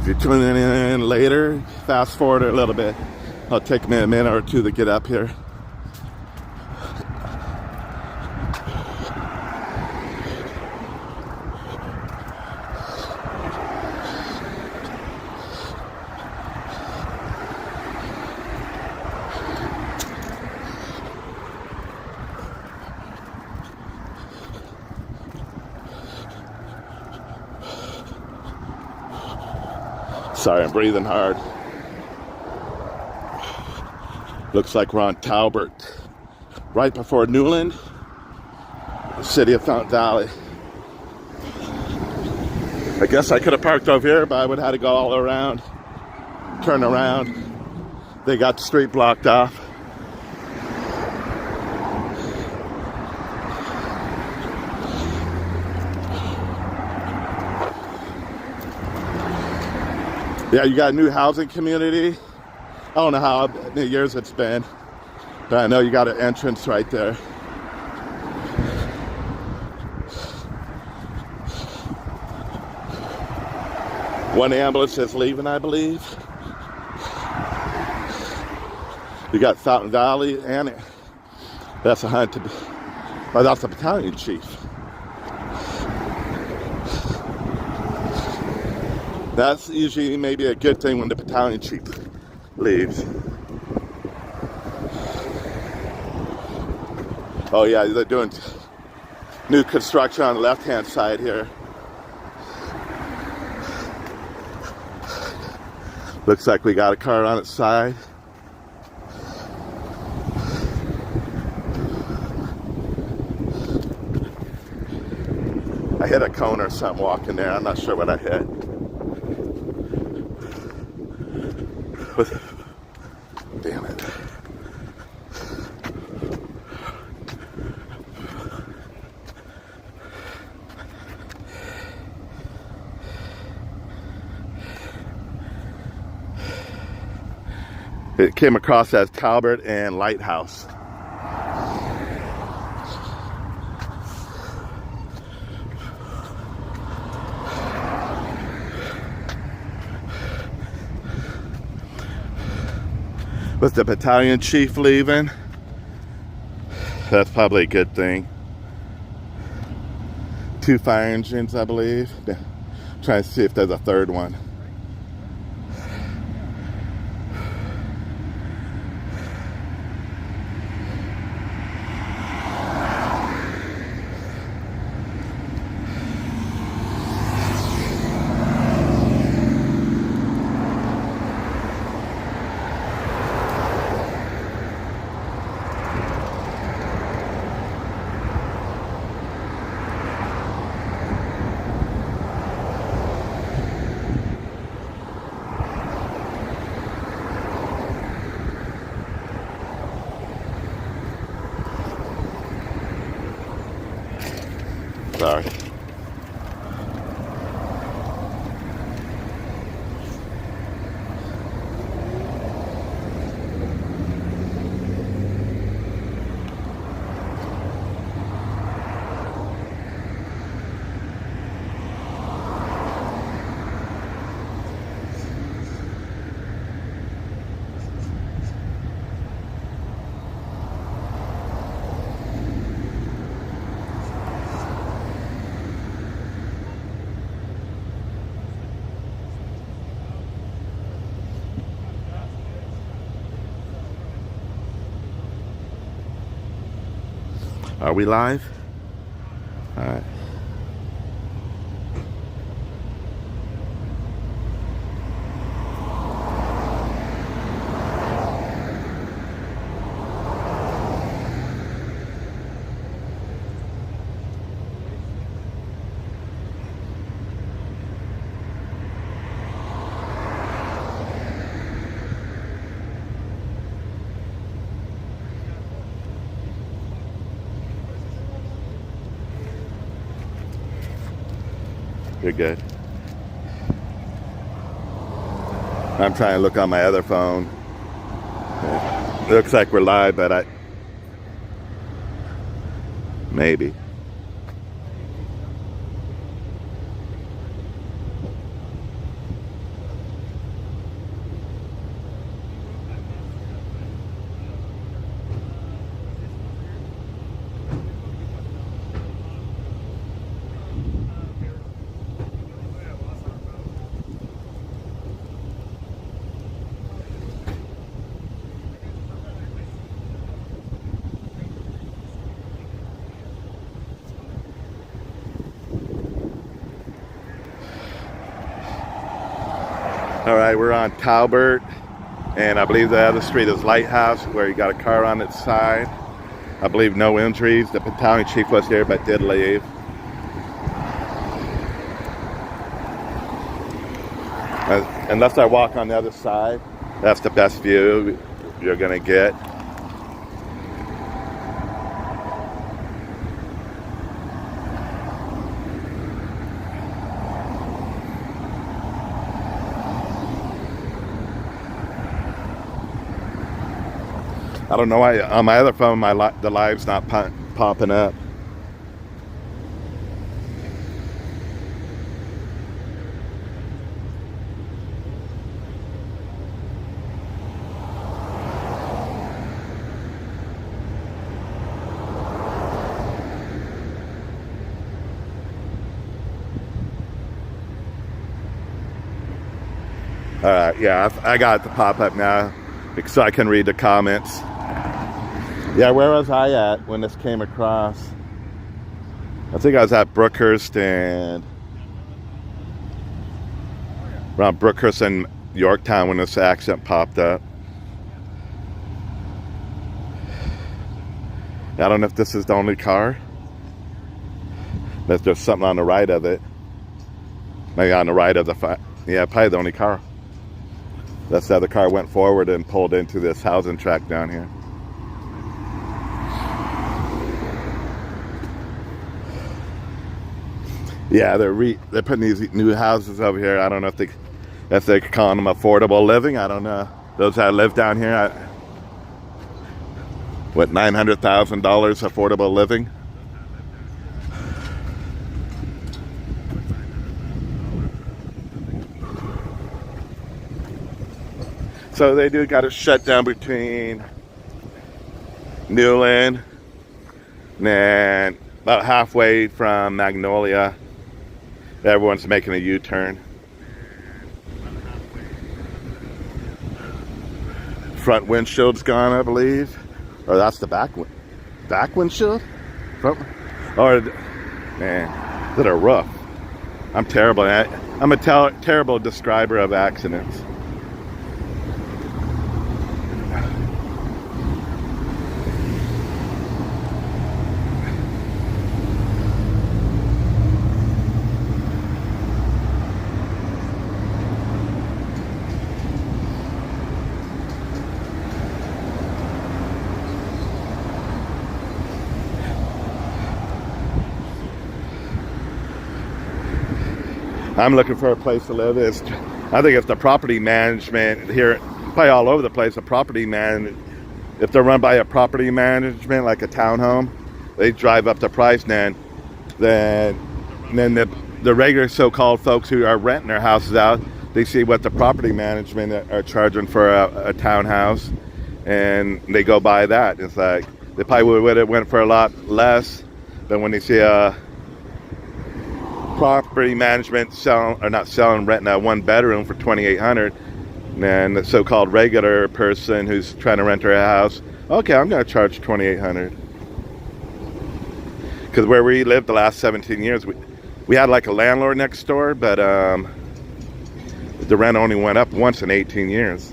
If you're tuning in later, fast forward a little bit. It'll take me a minute or two to get up here. Sorry, I'm breathing hard. Looks like we're on Talbert, right before Newland, the city of Fountain Valley. I guess I could have parked over here, but I would have had to go all around, turn around. They got the street blocked off. Yeah, you got a new housing community. I don't know how many years it's been, but I know you got an entrance right there. One ambulance is leaving, I believe. You got Fountain Valley, and that's a hunt. Well, that's the battalion chief. That's usually maybe a good thing when the battalion chief leaves. Oh yeah, they're doing new construction on the left-hand side here. Looks like we got a car on its side. I hit a cone or something walking there. I'm not sure what I hit. Damn it. It came across as Talbert and Lighthouse. With the battalion chief leaving, that's probably a good thing. 2 fire engines, I believe. Trying to see if there's a third one. Sorry. Are we live? All right. You're good. I'm trying to look on my other phone. It looks like we're live, but maybe. All right, we're on Talbert, and I believe the other street is Lighthouse, where you got a car on its side. I believe no injuries. The battalion chief was here, but did leave. Unless I walk on the other side, that's the best view you're gonna get. I don't know why on my other phone the live's not popping up. All right, yeah, I got it to pop up now so I can read the comments. Yeah, where was I at when this came across? I think I was at Brookhurst and around Brookhurst and Yorktown when this accident popped up. I don't know if this is the only car. But there's something on the right of it. Maybe on the right of the yeah, probably the only car. That's the other car went forward and pulled into this housing tract down here. Yeah, they're putting these new houses over here. I don't know if they're calling them affordable living. I don't know. Those that live down here, what, $900,000 affordable living? So they do got a shutdown between Newland and about halfway from Magnolia. Everyone's making a U-turn. Front windshield's gone, I believe. Or that's the back windshield? Front, or, man, is it a roof? I'm terrible. I'm a terrible describer of accidents. I'm looking for a place to live. I think it's the property management here, probably all over the place. The property if they're run by a property management like a townhome, they drive up the price. And then the regular so-called folks who are renting their houses out, they see what the property management are charging for a townhouse, and they go by that. It's like they probably would have went for a lot less, but when they see a property management renting a one bedroom for $2,800, and the so-called regular person who's trying to rent her house, okay, I'm going to charge $2,800. Because where we lived the last 17 years, we had like a landlord next door, but the rent only went up once in 18 years.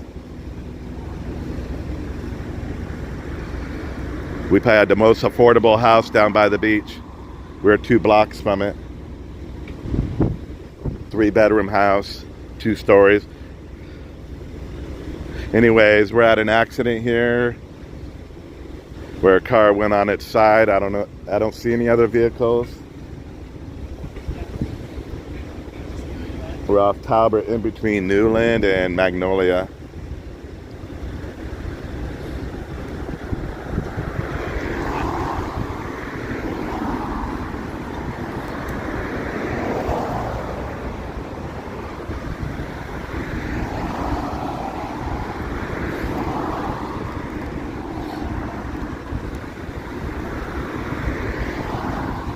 We probably had the most affordable house down by the beach. We're 2 blocks from it. 3-bedroom house, 2 stories. Anyways, we're at an accident here where a car went on its side. I don't know. I don't see any other vehicles. We're off Talbert in between Newland and Magnolia.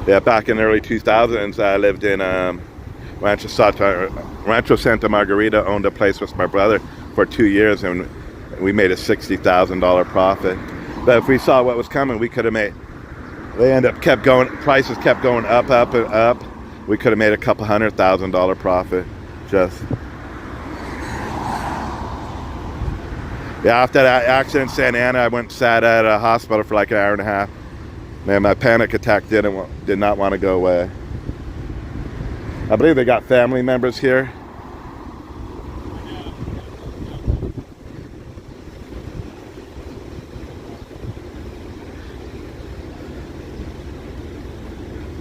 Yeah, back in the early 2000s, I lived in Rancho Santa Margarita. Owned a place with my brother for 2 years, and we made a $60,000 profit. But if we saw what was coming, we could have made. Prices kept going up, up, and up. We could have made a couple $100,000 profit. Just Yeah, after that accident in Santa Ana, I went and sat at a hospital for like an hour and a half. Man, my panic attack did not want to go away. I believe they got family members here.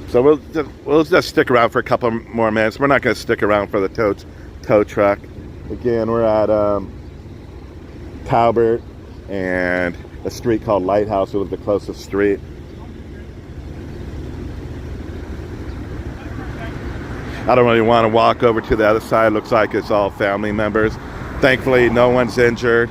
So we'll just stick around for a couple more minutes. We're not going to stick around for the tow truck. Again, we're at Talbert and a street called Lighthouse. It was the closest street. I don't really want to walk over to the other side. Looks like it's all family members. Thankfully, no one's injured.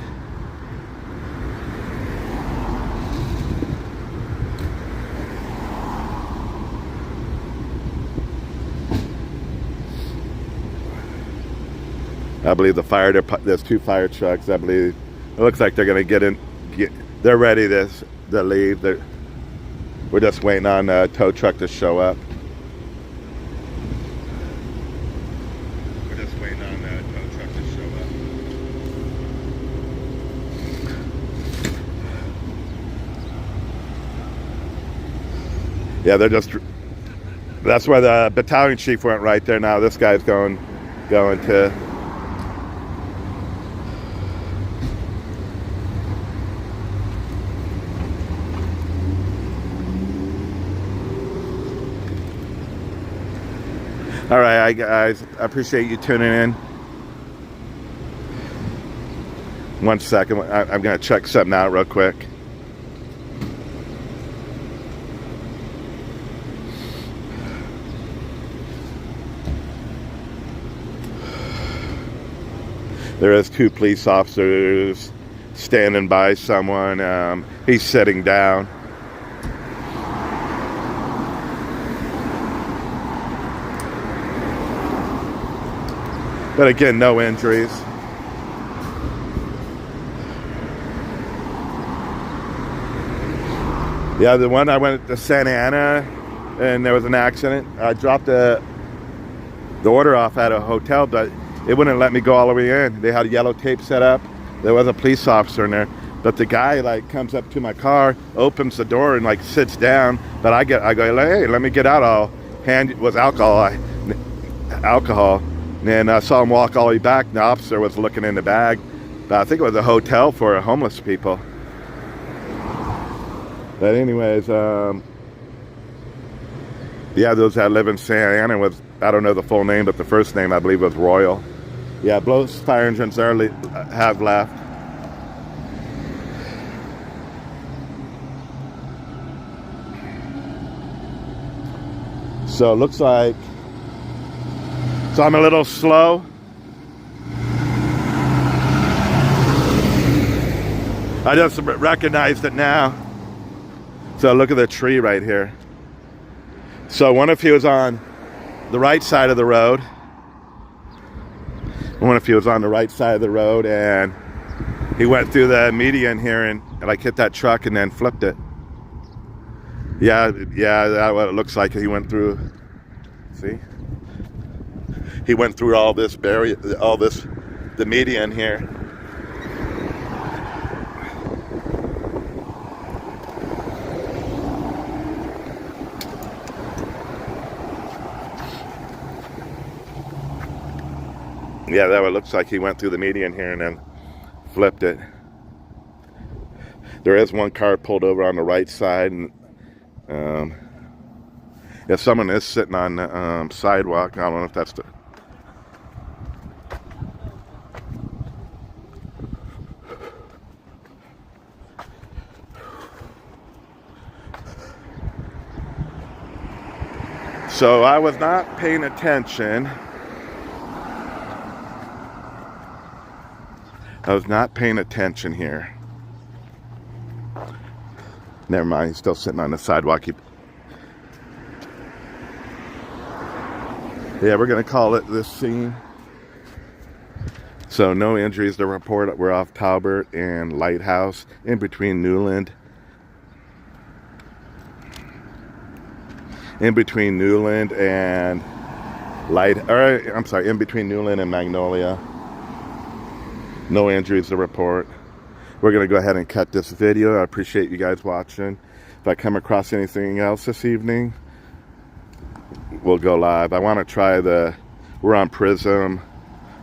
I believe there's 2 fire trucks. I believe it looks like they're going to they're ready to leave. We're just waiting on a tow truck to show up. Yeah, that's where the battalion chief went right there. Now this guy's going to. All right, guys, I appreciate you tuning in. 1 second, I'm going to check something out real quick. There is 2 police officers standing by someone. He's sitting down. But again, no injuries. Yeah, the one I went to Santa Ana and there was an accident. I dropped the order off at a hotel, but it wouldn't let me go all the way in. They had yellow tape set up. There was a police officer in there, but the guy like comes up to my car, opens the door, and like sits down. But I go, hey, let me get out. I'll hand it was alcohol. And then I saw him walk all the way back. The officer was looking in the bag, but I think it was a hotel for homeless people. But anyways, yeah, those that live in Santa Ana was, I don't know the full name, but the first name I believe was Royal. Yeah, both fire engines have left. So it looks like, so I'm a little slow. I just recognized it now. So look at the tree right here. So what if he was on the right side of the road? What if he was on the right side of the road and he went through the median here and like hit that truck and then flipped it? Yeah, that's what it looks like. He went through, see? He went through all this the median here. Yeah, that what it looks like. He went through the median here and then flipped it. There is one car pulled over on the right side, and yeah, someone is sitting on the sidewalk. I don't know if that's the. So I was not paying attention. I was not paying attention here. Never mind, he's still sitting on the sidewalk. Yeah, we're going to call it this scene. So no injuries to report. We're off Talbert and Lighthouse, in between Newland. In between Newland and in between Newland and Magnolia. No injuries to report. we're going to go ahead and cut this video. I appreciate you guys watching. If I come across anything else this evening, we'll go live. I want to try we're on Prism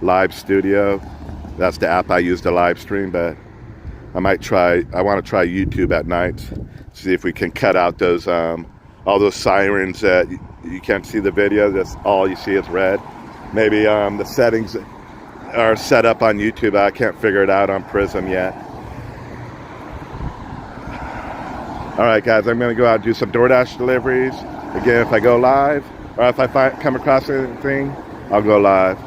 Live Studio. That's the app I use to live stream, but I want to try YouTube at night. See if we can cut out those, all those sirens that you can't see the video. That's all you see is red. Maybe the settings are set up on YouTube. I can't figure it out on Prism yet. All right, guys, I'm going to go out and do some DoorDash deliveries. Again, if I go live, or if I come across anything, I'll go live.